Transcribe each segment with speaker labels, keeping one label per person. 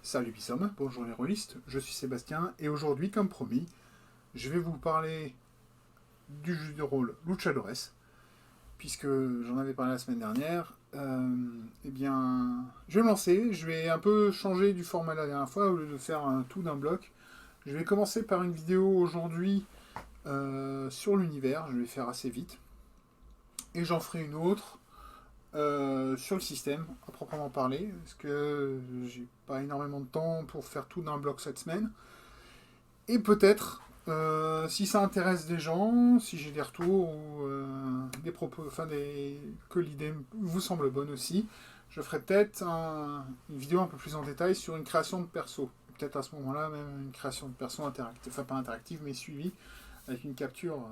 Speaker 1: Salut Bissom, bonjour les rôlistes, je suis Sébastien et aujourd'hui, comme promis, je vais vous parler du jeu de rôle Luchadores, puisque j'en avais parlé la semaine dernière. Je vais me lancer, je vais un peu changer du format de la dernière fois, au lieu de faire un tout d'un bloc. Je vais commencer par une vidéo aujourd'hui sur l'univers, je vais faire assez vite, et j'en ferai une autre sur le système, à proprement parler, parce que j'ai pas énormément de temps pour faire tout d'un bloc cette semaine. Et peut-être, si ça intéresse des gens, si j'ai des retours ou des propos, que l'idée vous semble bonne aussi, je ferai peut-être une vidéo un peu plus en détail sur une création de perso. Peut-être à ce moment-là, même une création de perso interactive, enfin pas interactive, mais suivie, avec une capture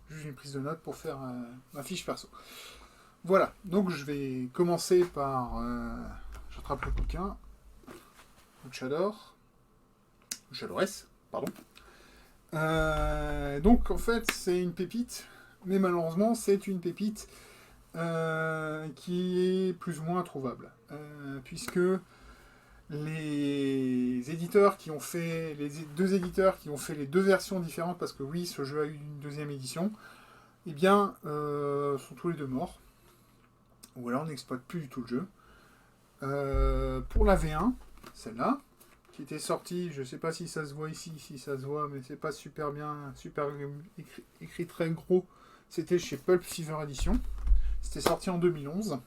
Speaker 1: juste une prise de notes pour faire ma fiche perso. Voilà, donc je vais commencer par. J'attrape le bouquin. Luchadores, pardon. Donc en fait, c'est une pépite, mais malheureusement, c'est une pépite qui est plus ou moins introuvable. Puisque les éditeurs qui ont fait. Les deux éditeurs qui ont fait les deux versions différentes, parce que oui, ce jeu a eu une deuxième édition, eh bien, sont tous les deux morts. Ou alors on n'exploite plus du tout le jeu. Pour la V1, celle-là, qui était sortie, je ne sais pas si ça se voit ici, si ça se voit, mais c'est pas super bien, super écrit très gros. C'était chez Pulp Fever Edition. C'était sorti en 2011.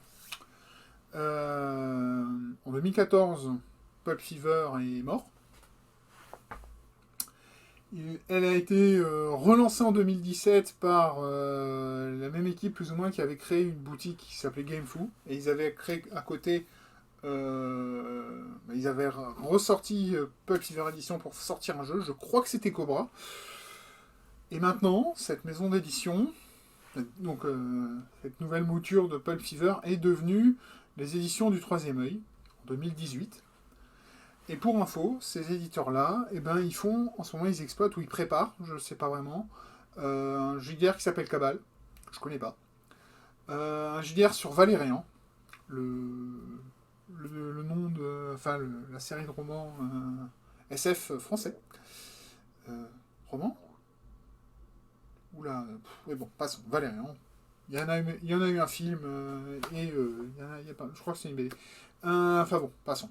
Speaker 1: En 2014, Pulp Fever est mort. Elle a été relancée en 2017 par la même équipe plus ou moins qui avait créé une boutique qui s'appelait GameFoo. Et ils avaient créé à côté ils avaient ressorti Pulp Fever Edition pour sortir un jeu. Je crois que c'était Cobra. Et maintenant, cette maison d'édition, donc cette nouvelle mouture de Pulp Fever, est devenue les éditions du Troisième Œil en 2018. Et pour info, ces éditeurs-là, eh ben, ils font, en ce moment, ils exploitent ou ils préparent, je ne sais pas vraiment, un JDR qui s'appelle Cabal, que je connais pas. Un JDR sur Valérian, le nom de. Enfin, la série de romans SF français. Roman Oula, mais bon, passons. Valérian. Il y en a eu un film il y a pas, je crois que c'est une BD. Enfin bon, passons.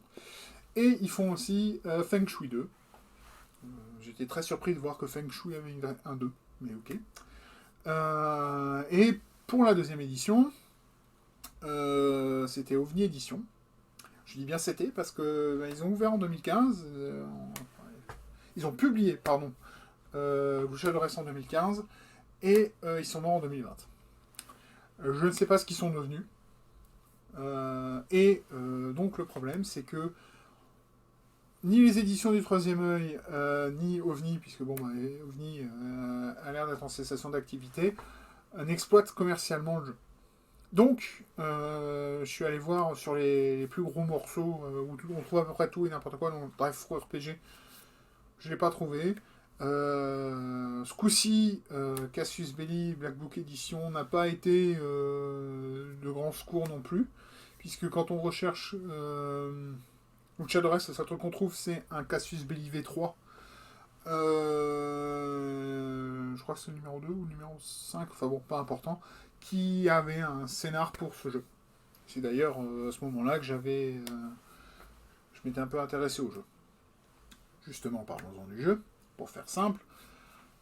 Speaker 1: Et ils font aussi Feng Shui 2. J'étais très surpris de voir que Feng Shui avait un 2, mais ok. Et pour la deuxième édition, c'était OVNI Édition. Je dis bien c'était parce que ils ont ouvert en 2015. Ils ont publié, pardon, Luchadores en 2015 et ils sont morts en 2020. Je ne sais pas ce qu'ils sont devenus. Donc le problème, c'est que ni les éditions du Troisième Œil, ni OVNI, puisque bon, OVNI a l'air d'être en cessation d'activité, n'exploitent commercialement le jeu. Donc, je suis allé voir sur les plus gros morceaux où on trouve à peu près tout et n'importe quoi. Donc, bref, RPG, je ne l'ai pas trouvé. Ce coup-ci, Cassius Belli, Black Book Edition, n'a pas été de grand secours non plus. Puisque quand on recherche Luchadores, le seul truc qu'on trouve, c'est un Cassius Belli V3. Je crois que c'est le numéro 2 ou le numéro 5, enfin bon, pas important, qui avait un scénar pour ce jeu. C'est d'ailleurs à ce moment-là que je m'étais un peu intéressé au jeu. Justement, parlons-en du jeu, pour faire simple.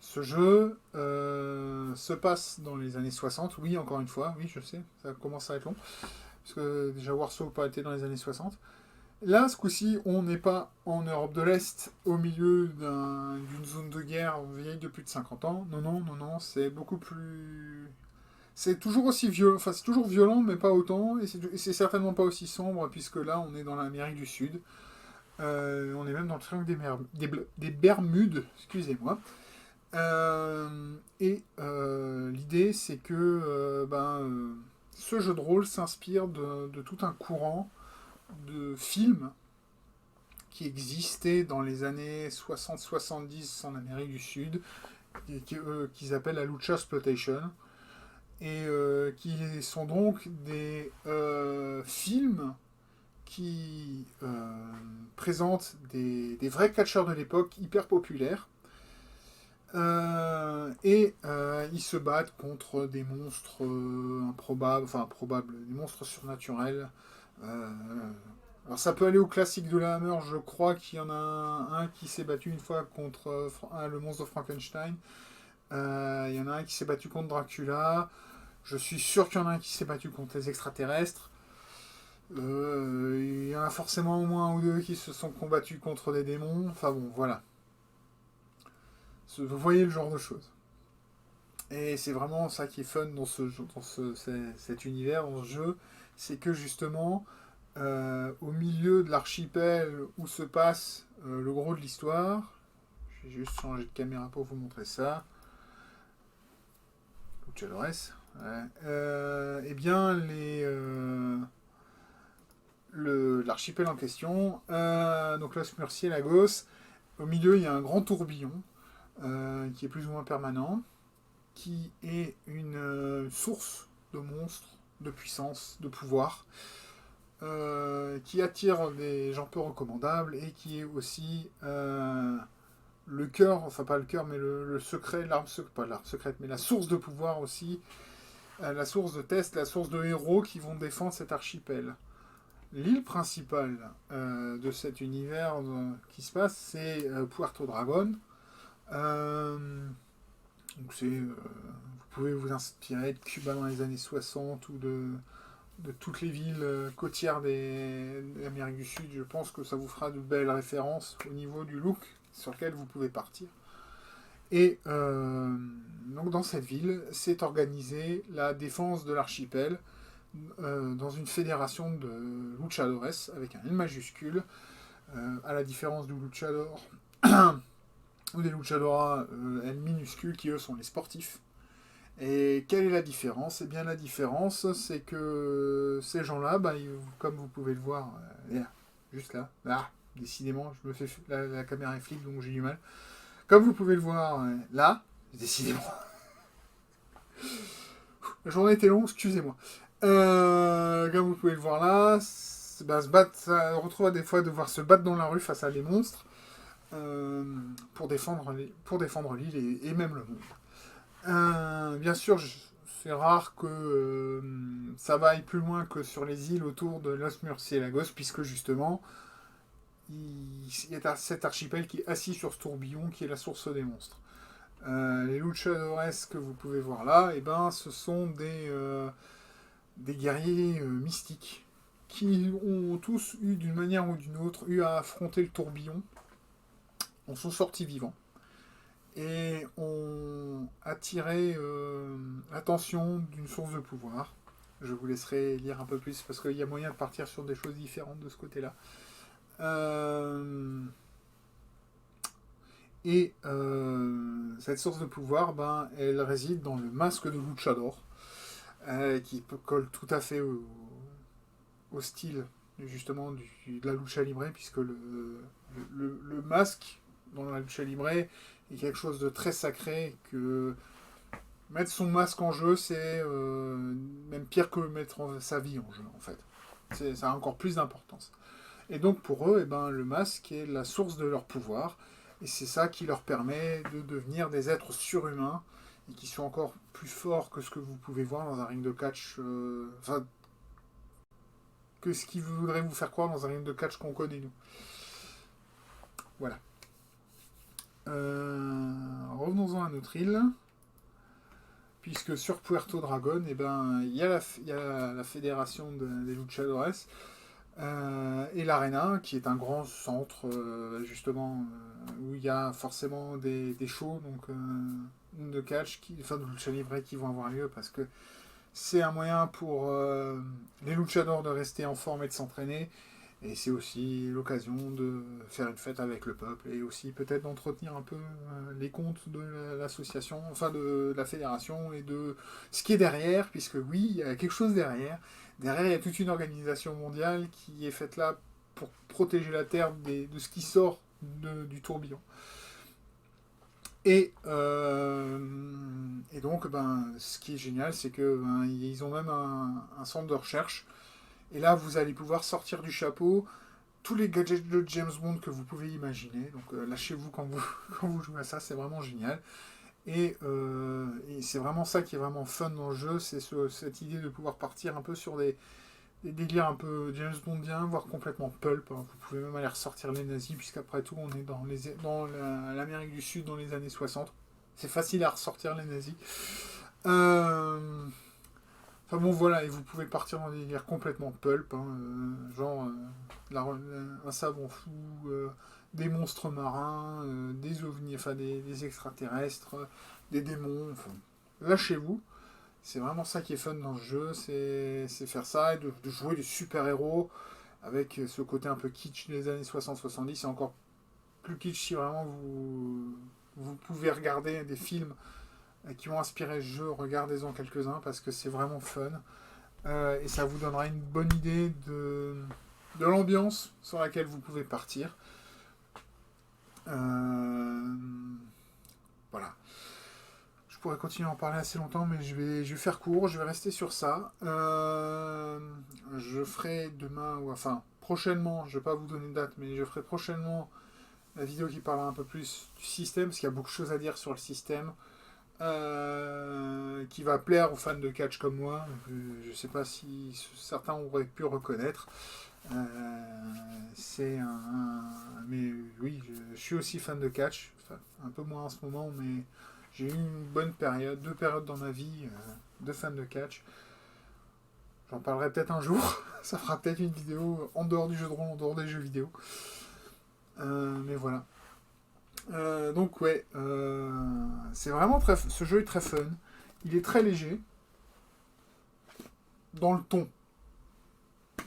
Speaker 1: Ce jeu se passe dans les années 60, oui, encore une fois, oui, je sais, ça commence à être long, parce que déjà Warsaw n'a pas été dans les années 60. Là, ce coup-ci, on n'est pas en Europe de l'Est, au milieu d'une zone de guerre vieille de plus de 50 ans. Non, non, non, non, c'est beaucoup plus. C'est toujours aussi violent, enfin c'est toujours violent, mais pas autant, et c'est certainement pas aussi sombre, puisque là, on est dans l'Amérique du Sud. On est même dans le triangle des Bermudes, excusez-moi. L'idée, c'est que ce jeu de rôle s'inspire de tout un courant de films qui existaient dans les années 60-70 en Amérique du Sud, qu'ils appellent la Lucha Exploitation, et qui sont donc des films qui présente des vrais catcheurs de l'époque hyper populaires. Ils se battent contre des monstres improbables, des monstres surnaturels. Alors ça peut aller au classique de la Hammer, je crois qu'il y en a un qui s'est battu une fois contre le monstre de Frankenstein. Il y en a un qui s'est battu contre Dracula. Je suis sûr qu'il y en a un qui s'est battu contre les extraterrestres. Il y en a forcément au moins un ou deux qui se sont combattus contre des démons. Enfin bon, voilà. Vous voyez le genre de choses. Et c'est vraiment ça qui est fun dans cet univers, dans ce jeu. C'est que justement, au milieu de l'archipel où se passe le gros de l'histoire, je vais juste changer de caméra pour vous montrer ça. Luchadores. Ouais. Eh bien, l'archipel en question, donc Los Murciélagos, au milieu il y a un grand tourbillon qui est plus ou moins permanent, qui est une source de monstres, de puissance, de pouvoir, qui attire des gens peu recommandables et qui est aussi le cœur, enfin pas le cœur, mais le secret, pas l'arme secrète, mais la source de pouvoir aussi, la source de test, la source de héros qui vont défendre cet archipel. L'île principale de cet univers qui se passe, c'est Puerto Dragon. Donc vous pouvez vous inspirer de Cuba dans les années 60 ou de toutes les villes côtières de l'Amérique du Sud. Je pense que ça vous fera de belles références au niveau du look sur lequel vous pouvez partir. Et donc dans cette ville, s'est organisée la défense de l'archipel dans une fédération de luchadores avec un L majuscule, à la différence du luchador ou des luchadoras L minuscules qui eux sont les sportifs. Et quelle est la différence? Eh bien la différence c'est que ces gens-là, comme vous pouvez le voir, juste là, décidément, je me fais la caméra est flip donc j'ai du mal. Comme vous pouvez le voir là, décidément. La journée était longue, excusez-moi. Comme vous pouvez le voir là, on retrouve des fois devoir se battre dans la rue face à des monstres pour défendre l'île et même le monde. Bien sûr, c'est rare que ça vaille plus loin que sur les îles autour de Los Murciélagos, puisque justement, il y a cet archipel qui est assis sur ce tourbillon qui est la source des monstres. Les luchadores que vous pouvez voir là, ce sont des guerriers mystiques qui ont tous eu d'une manière ou d'une autre eu à affronter le tourbillon, en sont sortis vivants et ont attiré l'attention d'une source de pouvoir. Je vous laisserai lire un peu plus parce qu'il y a moyen de partir sur des choses différentes de ce côté-là. Cette source de pouvoir, elle réside dans le masque de luchador, qui colle tout à fait au style justement de la lucha libre, puisque le masque dans la lucha libre est quelque chose de très sacré, que mettre son masque en jeu, c'est même pire que mettre sa vie en jeu, en fait. Ça a encore plus d'importance. Et donc pour eux, le masque est la source de leur pouvoir, et c'est ça qui leur permet de devenir des êtres surhumains, et qui sont encore plus forts que ce que vous pouvez voir dans un ring de catch, que ce qui voudrait vous faire croire dans un ring de catch qu'on connaît nous. Voilà. Revenons-en à notre île. Puisque sur Puerto Dragon, il y a la fédération des luchadores et l'Arena, qui est un grand centre, justement, où il y a forcément des shows de catch, de lucha libre qui vont avoir lieu, parce que c'est un moyen pour les luchadors de rester en forme et de s'entraîner. Et c'est aussi l'occasion de faire une fête avec le peuple et aussi peut-être d'entretenir un peu les comptes de l'association, enfin de la fédération et de ce qui est derrière, puisque oui, il y a quelque chose derrière. Derrière, il y a toute une organisation mondiale qui est faite là pour protéger la Terre de ce qui sort du tourbillon. Et donc, ce qui est génial, c'est qu'ils ont même un centre de recherche Et là, vous allez pouvoir sortir du chapeau tous les gadgets de James Bond que vous pouvez imaginer. Donc lâchez-vous quand vous, quand vous jouez à ça, c'est vraiment génial. Et c'est vraiment ça qui est vraiment fun dans le jeu, c'est cette idée de pouvoir partir un peu sur des délires un peu James Bondien, voire complètement pulp. Hein. Vous pouvez même aller ressortir les nazis, puisqu'après tout, on est dans l'Amérique du Sud dans les années 60. C'est facile à ressortir les nazis. Enfin bon, voilà, et vous pouvez partir dans des délires complètement pulp, hein, genre un savant fou, des monstres marins, des ovnis, enfin des extraterrestres, des démons. Enfin, lâchez-vous. C'est vraiment ça qui est fun dans ce jeu, c'est faire ça et de jouer des super-héros avec ce côté un peu kitsch des années 60-70 et encore plus kitsch si vraiment vous pouvez regarder des films qui ont inspiré ce jeu, regardez-en quelques-uns parce que c'est vraiment fun et ça vous donnera une bonne idée de l'ambiance sur laquelle vous pouvez partir. Voilà. Je pourrais continuer à en parler assez longtemps, mais je vais faire court, je vais rester sur ça. Je ferai demain, ou enfin prochainement, je ne vais pas vous donner une date, mais je ferai prochainement la vidéo qui parlera un peu plus du système, parce qu'il y a beaucoup de choses à dire sur le système, qui va plaire aux fans de catch comme moi. Je ne sais pas si certains auraient pu reconnaître. Mais oui, je suis aussi fan de catch, enfin, un peu moins en ce moment, mais j'ai eu une bonne période, 2 périodes dans ma vie de fan de catch. J'en parlerai peut-être un jour. Ça fera peut-être une vidéo en dehors du jeu de rôle, en dehors des jeux vidéo. Mais voilà. Donc ouais, c'est vraiment très. Ce jeu est très fun. Il est très léger. Dans le ton.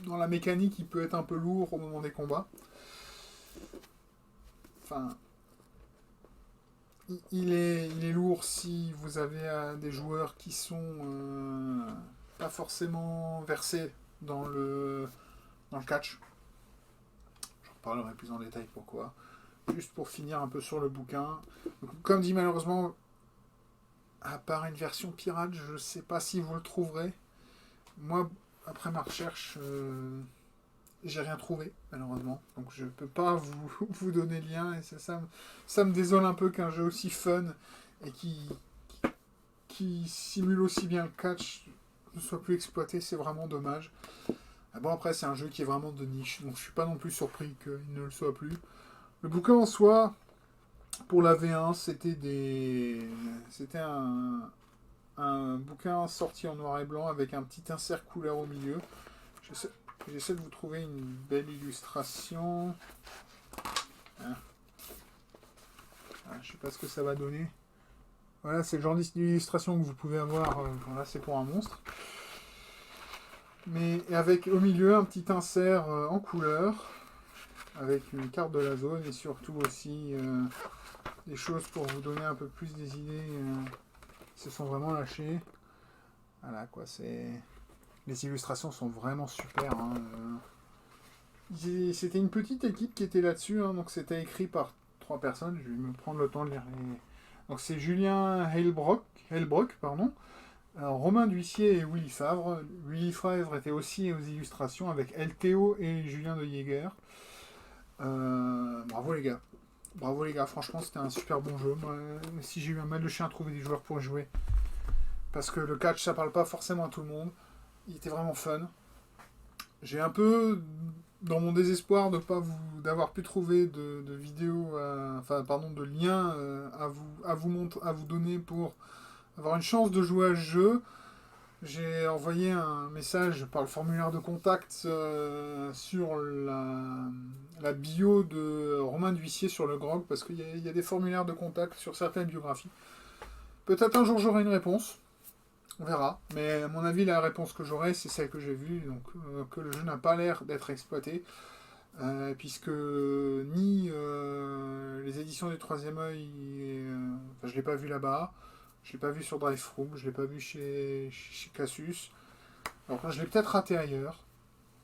Speaker 1: Dans la mécanique, il peut être un peu lourd au moment des combats. Enfin. Il est lourd si vous avez des joueurs qui sont pas forcément versés dans le catch. J'en parlerai plus en détail pourquoi. Juste pour finir un peu sur le bouquin. Donc, comme dit malheureusement, à part une version pirate, je ne sais pas si vous le trouverez. Moi, après ma recherche, j'ai rien trouvé, malheureusement. Donc je peux pas vous donner le lien. Et ça me désole un peu qu'un jeu aussi fun et qui simule aussi bien le catch ne soit plus exploité. C'est vraiment dommage. Ah bon, après, c'est un jeu qui est vraiment de niche. Donc je suis pas non plus surpris qu'il ne le soit plus. Le bouquin en soi, pour la V1, c'était un bouquin sorti en noir et blanc avec un petit insert couleur au milieu. J'essaie de vous trouver une belle illustration. Ah. Je sais pas ce que ça va donner. Voilà, c'est le genre d'illustration que vous pouvez avoir. Là, c'est pour un monstre. Mais avec au milieu un petit insert en couleur, avec une carte de la zone et surtout aussi des choses pour vous donner un peu plus des idées qui se sont vraiment lâchées. Voilà quoi, les illustrations sont vraiment super. Hein. C'était une petite équipe qui était là-dessus, hein, donc c'était écrit par 3 personnes. Je vais me prendre le temps de lire les. Donc c'est Julien Helbrock, pardon. Alors, Romain D'Huissier et Willy Favre. Willy Favre était aussi aux illustrations avec LTO et Julien de Jäger. Bravo les gars. Bravo les gars, franchement c'était un super bon jeu. Moi, si j'ai eu un mal de chien à trouver des joueurs pour jouer. Parce que le catch ça parle pas forcément à tout le monde. Il était vraiment fun. J'ai un peu, dans mon désespoir d'avoir pu trouver de vidéos, de liens à vous donner pour avoir une chance de jouer à ce jeu, j'ai envoyé un message par le formulaire de contact sur la bio de Romain D'Huissier sur le GROG, parce qu'il y a des formulaires de contact sur certaines biographies. Peut-être un jour j'aurai une réponse, on verra. Mais à mon avis, la réponse que j'aurai, c'est celle que j'ai vue, donc que le jeu n'a pas l'air d'être exploité, puisque ni les éditions du Troisième Œil, je ne l'ai pas vu là-bas. Je l'ai pas vu sur Drive-Thru, je l'ai pas vu chez Casus. Alors je l'ai peut-être raté ailleurs.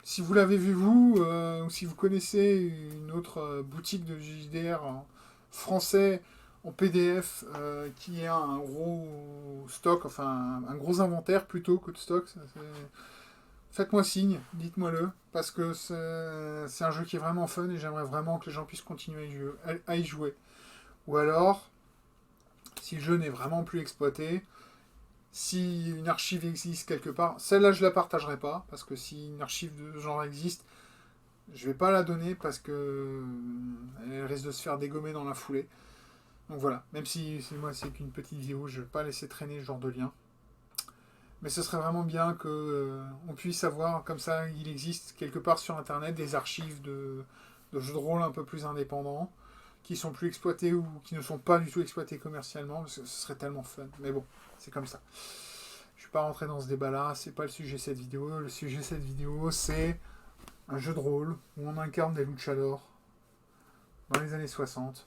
Speaker 1: Si vous l'avez vu vous, ou si vous connaissez une autre boutique de JDR français en PDF qui a un gros stock, enfin un gros inventaire plutôt que de stock, faites-moi signe, dites-moi-le, parce que c'est un jeu qui est vraiment fun et j'aimerais vraiment que les gens puissent continuer à y jouer. Ou alors, si le jeu n'est vraiment plus exploité, si une archive existe quelque part, celle-là je la partagerai pas, parce que si une archive de ce genre existe, je vais pas la donner parce que elle risque de se faire dégommer dans la foulée. Donc voilà, même si moi c'est qu'une petite vidéo, je vais pas laisser traîner ce genre de lien. Mais ce serait vraiment bien que on puisse avoir, comme ça, il existe quelque part sur internet des archives de jeux de rôle un peu plus indépendants, qui sont plus exploités ou qui ne sont pas du tout exploités commercialement, parce que ce serait tellement fun. Mais bon, c'est comme ça. Je ne suis pas rentré dans ce débat-là, c'est pas le sujet de cette vidéo. Le sujet de cette vidéo, c'est un jeu de rôle où on incarne des luchadors dans les années 60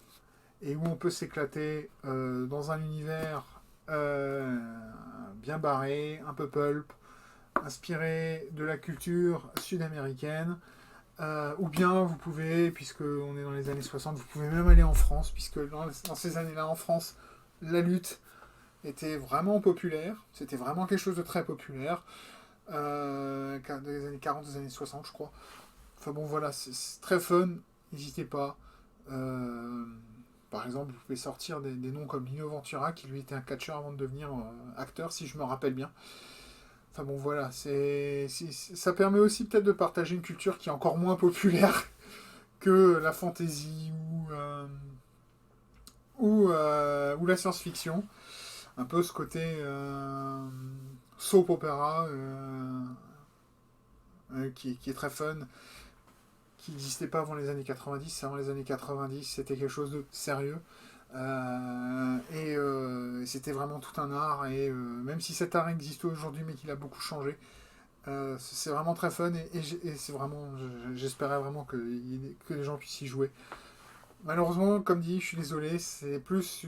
Speaker 1: et où on peut s'éclater dans un univers bien barré, un peu pulp, inspiré de la culture sud-américaine. Ou bien vous pouvez, puisque on est dans les années 60, vous pouvez même aller en France, puisque dans ces années-là, en France, la lutte était vraiment populaire. C'était vraiment quelque chose de très populaire. Dans les années 40, des années 60, je crois. Enfin bon, voilà, c'est très fun. N'hésitez pas. Par exemple, vous pouvez sortir des noms comme Lino Ventura, qui lui était un catcheur avant de devenir acteur, si je me rappelle bien. Enfin bon, voilà, ça permet aussi peut-être de partager une culture qui est encore moins populaire que la fantasy ou la science-fiction. Un peu ce côté soap opera qui est très fun, qui n'existait pas avant les années 90. Avant les années 90, c'était quelque chose de sérieux. C'était vraiment tout un art. Et même si cet art existe aujourd'hui, mais qu'il a beaucoup changé, c'est vraiment très fun. Et c'est vraiment, j'espérais vraiment que les gens puissent y jouer. Malheureusement, comme dit, je suis désolé, c'est plus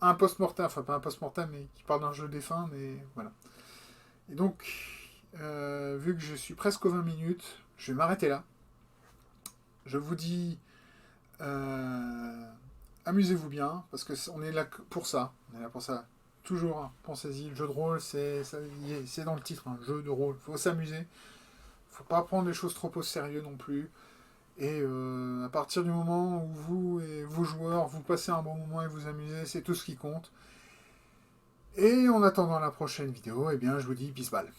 Speaker 1: un post-mortem, enfin pas un post-mortem, mais qui parle d'un jeu défunt, mais voilà. Et donc, vu que je suis presque aux 20 minutes, je vais m'arrêter là. Je vous dis, amusez-vous bien, parce qu'on est là pour ça. On est là pour ça. Toujours, hein, pensez-y, le jeu de rôle, c'est dans le titre, un jeu de rôle. Il faut s'amuser. Faut pas prendre les choses trop au sérieux non plus. Et à partir du moment où vous et vos joueurs, vous passez un bon moment et vous amusez, c'est tout ce qui compte. Et en attendant la prochaine vidéo, eh bien, je vous dis peace ball.